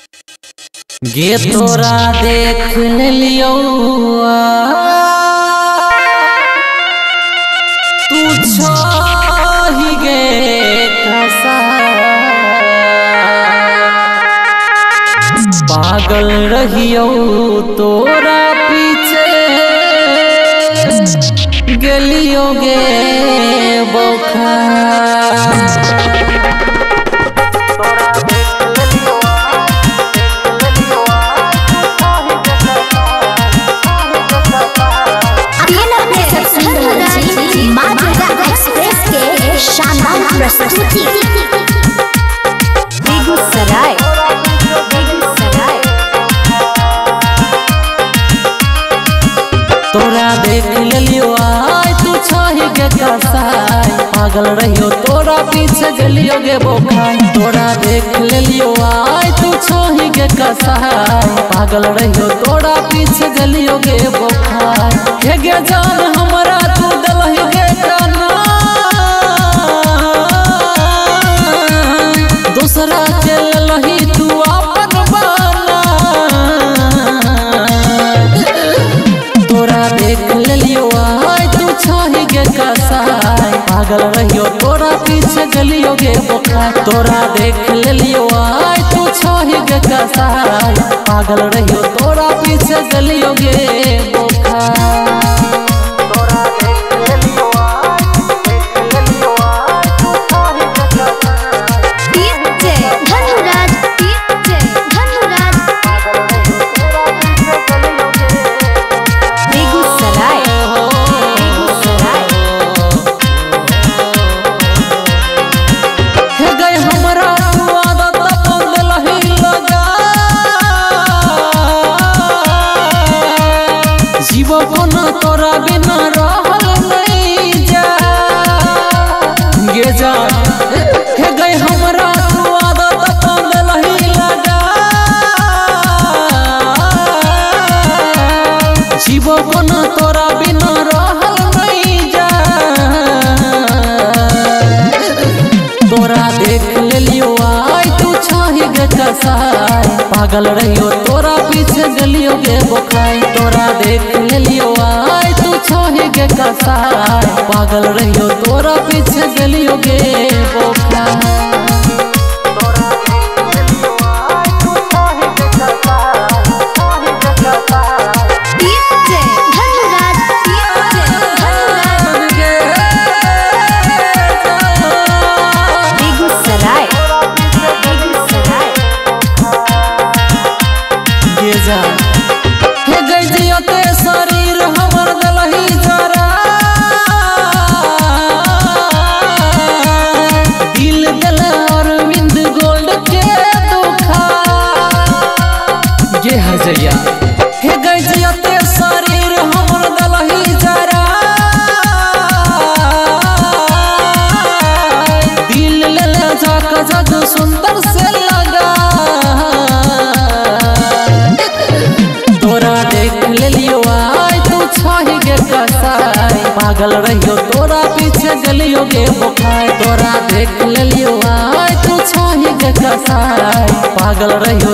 गे तोरा देख लियो तू छही गे कसा पागल रहियो तोरा पीछे गेलियो गे बौखा शानदार प्रस्तुति बेगूसराय तोरा देख लियो आय तू छही गे कसाई पागल रहियो तोरा पीछे गेलियो गे बोखाई तोरा देख लियो आय तू छही गे कसाई पागल रहियो तोरा पीछे गेलियो गे बोखाई हे गे जान हमरा तू दलहि गे काना दूसरा के लही तू अपन बाना तोरा देख लियो आय तू छही गे कसाई पागल रहियो तोरा पीछे गेलियो गे बोखाई तोरा देख लियो आय तू छही गे कसाई पागल रहियो तोरा पीछे गेलियो गे बोखाई जीवन तोरा बिना रहल नहीं जा गे जान हे गई हमरा तू आदत बदलही लगा जीवन तोरा बिना रहल नहीं जा तोरा देख लियो आय तू छही गे कसाई पागल रहियो तोरा पीछे गेलियो गे बोखाई तोरा देख लियो आय तू छही गे कसाई पागल रहियो तोरा पीछे गेलियो गे बोखाई हे गई जियते शरीर हमर दलही जरा दिल दिल अरविंद गोल्ड के दुखा गे हजया हे गई जियते शरीर हमर दलही जरा दिल ले जाक जग सुंदर से लगा तोरा देख लियो आय तू छही गे कसाई पागल रहियो तोरा पीछे गेलियो गे बोखाई तोरा देख लियो आय तू छही गे कसाई पागल रहियो